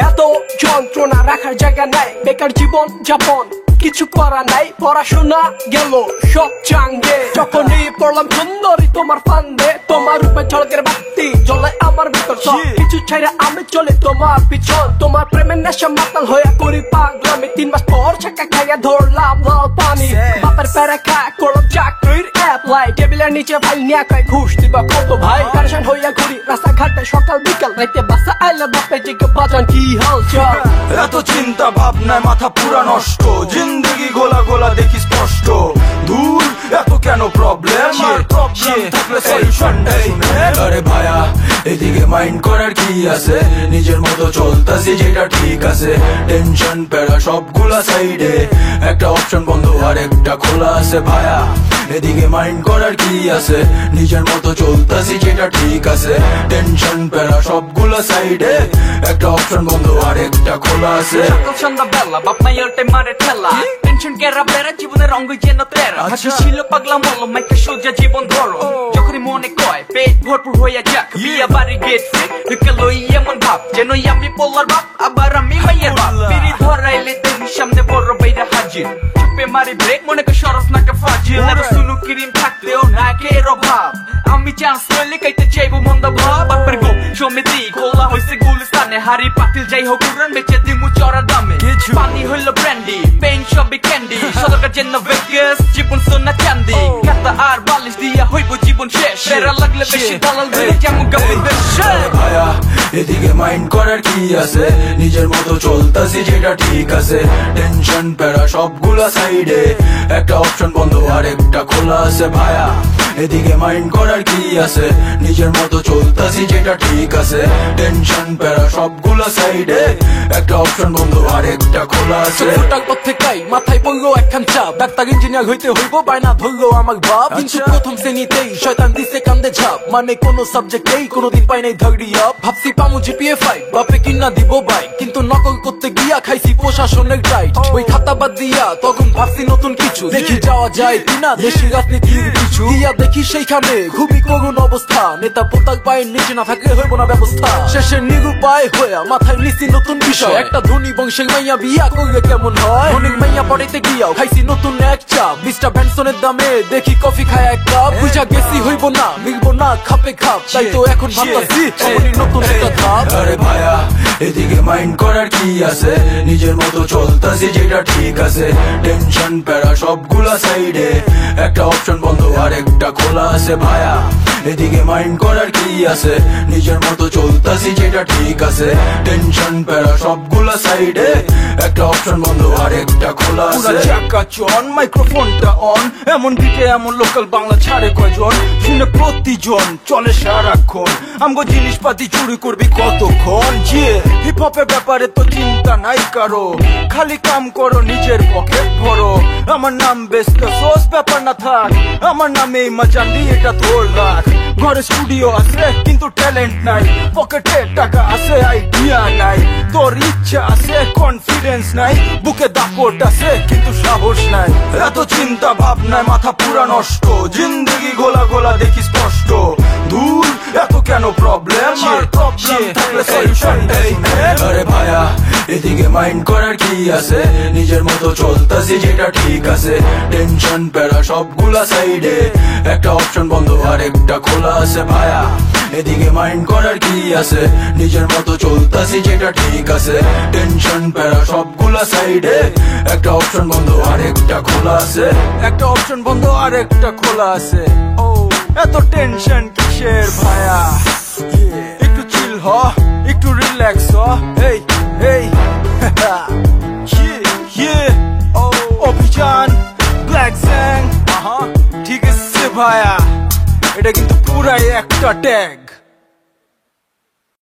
এত যন্ত্রণা রাখার জায়গা নাই, বেকার জীবন যাপন কিছু করা নাই, পড়াশোনা গেল সব চাঙ্গে। যখনই পড়লাম সুন্দরী তোমার ফান্দে, তোমার রূপে ঝলকের বাতি জ্বলে আমার ভিতর, সব কিছু ছাইরা আমি চলে তোমার পিছন। তোমার প্রেমের নেশা মাতাল হয়ে করি পাগলামি, 3 মাস পর ছাকা খাইয়া ধরলাম লাল পানি। বাপের প্যারা খা করলাম চাকরির অ্যাপ্লাই, টেবিলের নিচে ফাইল নিয়ে খাই ঘুষ দিবা কত ভাই। প্যারেশান হইয়া ঘুরি রাস্তাঘাটে সকাল বিকাল, রাইতে বাসা আইলে বাপে জিজ্ঞে বাজান কি হাল চাল। এত চিন্তা ভাবনায় মাথা পুরা নষ্ট, জিন্দগি গোলা গোলা দেখি স্পষ্ট। দূর এত কেন প্রবলেম, আর প্রবলেম থাকলে সলিউশন নেই। আরে ভাইয়া এদিকে মাইন্ড করার কি আছে, নিজের মতো চলতাছি যেটা ঠিক আছে। টেনশন প্যারা সবগুলা সাইডে, একটা অপশন বন্ধ আর একটা খোলা আছে। ভাইয়া এদিকে মাইন্ড করার কি আছে, নিজের মতো চলতাছি যেটা ঠিক আছে। টেনশন প্যারা সবগুলা সাইডে, একটা অপশন বন্ধ আর একটা খোলা আছে। সন্ধ্যা বেলা বাপ মায়ের মারে ঠেলা, টেনশন কেরা বেড়া জীবনের অঙ্গ যেন তেরা। ছিল পাগলা মল মাইকে সোজা জীবন ধরো, যখনই মনে কয় পেট ভরপুর হইয়া যাক। বিয়া বাড়ি গেট ফ্রি লই এমন ভাব যেন আমি পোলার বাপ, আবার আমি মাইয়ের বাপ। বিড়ি ধরাইলে তুমি সামনে বড় বাইরা হাজির, চুপে মারি ব্রেক মনে কর সরস নাকে ফাজিল। আর সুনু ক্রিম থাকলেও নাকের অভাব, আমি চান্স লইলে কাইতে চাইবো মন্দ ভাব। বাপের গো সমিতি খোলা হইছে গুলিস্তানে, হাড়ি পাতিল যাই হোক উড়ান বেচে দিমু চড়া দামে। পানি হইল ব্র্যান্ডি পেইন সবই ক্যান্ডি, সদরকার জন্য ভেগাস জীবন সোনা চান্দি। কাতা আর বালিশ দিয়া হইব জীবন শেষ, বেড়া লাগলে বেশি দালাল ধরে যেমন গাবি বেশ। ভাইয়া এদিকে মাইন্ড করার কি আছে, নিজের মতো চলতাছি যেটা ঠিক আছে। টেনশন প্যারা সবগুলা সাইডে, একটা অপশন বন্ধ আর একটা খোলা আছে। ভাইয়া এদিকে মাইন্ড করার কি আছে, নিজের মতো চলতাছি যেটা ঠিক আছে। টেনশন প্যারা সবগুলা সাইডে, একটা অপশন বন্ধ আর একটা খোলা আছে। ছোটার পর থেকেই মাথায় পড়লো একখান চাপ, ডাক্তার ইঞ্জিনিয়ার হইতে হইব বায়না ধরলো আমার বাপ। কিন্তু প্রথম শ্রেণীতেই শয়তান দিছে কান্দে ঝাপ, মানে কোনো সাবজেক্টেই কোনোদিন পাই নাই থার্ডি আপ। ভাবছি পামু জিপিএ 5, বাপে কিনা দিব বাইক, কিন্তু নকল করতে গিয়া খাইছি প্রশাসনের টাইট। ওই খাতা বাদ দিয়া তখন ভাবছি নতুন কিছু, দেখি যাওয়া যায় কিনা দেশি রাজনীতির কিছু। দিয়া দেখি সেইখানে খুবই করুণ অবস্থা, নেতা পোতার পায়ের নিচে না থাকলে হইব না ব্যবস্থা। শেষে নিরুপায় হয়ে মাথায় নিছি নতুন বিষয়, একটা ধনী বংশের মাইয়া বিয়া করলে কেমন হয়। ধনীর মাইয়া পড়াইতে গিয়াও খাইছি নতুন এক চাপ, মিস্টার ব্যানসনের দামে দেখি কফি খায় এক কাপ। বুঝা গেছি হইব না মিলব না খাপে খাপ, তাই তো এখন ভাবতাছি নতুন একটা ধাপ। আরে ভাইয়া এদিকে মাইন্ড করার কি আছে, নিজের মতো চলতাছি যেটা ঠিক আছে। টেনশন প্যারা সবগুলা সাইডে, একটা অপশন বন্ধ আর একটা খোলা আছে। ভাইয়া এদিকে মাইন্ড করার কি আছে, নিজের মতো চলতাছি যেটা ঠিক আছে। টেনশন প্যারা সবগুলা সাইডে, একটা অপশন বন্ধ আর একটা খোলা আছে। চাকা চন মাইক্রোফোনটা অন, এমন বিটে এমন লোকাল বাংলা ছাড়ে কয়জন, শুনে প্রতিজন চলে সারাক্ষণ। আমগো জিনিসপাতি চুরি করবি কতক্ষণ। হিপ হপের ব্যাপারে তো চিন্তা নাই কারো, খালি কাম করো নিজের পকেট ভরো। আমার নাম বেস্ট সোস ব্যাপার না থাক, আমার নামে মাজান্ডি এটা তোর রাখ। ঘরে স্টুডিও আছে কিন্তু ট্যালেন্ট নাই, পকেটে টাকা আছে আইডিয়া নাই। তোর ইচ্ছা আছে কনফিডেন্স নাই, বুকে দাপট আছে কিন্তু সাহস নাই। এত চিন্তা ভাবনায় মাথা পুরা নষ্ট, জিন্দগি গোলা গোলা দেখি স্পষ্ট। দূর এত কেন প্রবলেম, আর প্রবলেম থাকলে সলিউশন নেই। আরে ভাইয়া এদিকে মাইন্ড করার কি আছে, নিজের মতো চলতাছি যেটা ঠিক আছে। টেনশন প্যারা সবগুলা সাইডে, একটা অপশন বন্ধ আর একটা খোলা আছে। ভাইয়া এদিকে মাইন্ড করার কি আছে, নিজের মতো চলতাছি যেটা ঠিক আছে। টেনশন প্যারা সবগুলা সাইডে, একটা অপশন বন্ধ আর একটা খোলা আছে। একটা অপশন বন্ধ আর একটা খোলা আছে। ও এত টেনশন কিসের ভাইয়া, একটু চিল হ, একটু রিল্যাক্স হ। এই এই অভিযান ব্ল্যাক স্যাং, ঠিক আছে ভাইয়া, এটা কিন্তু পুরাই একটা ট্যাগ।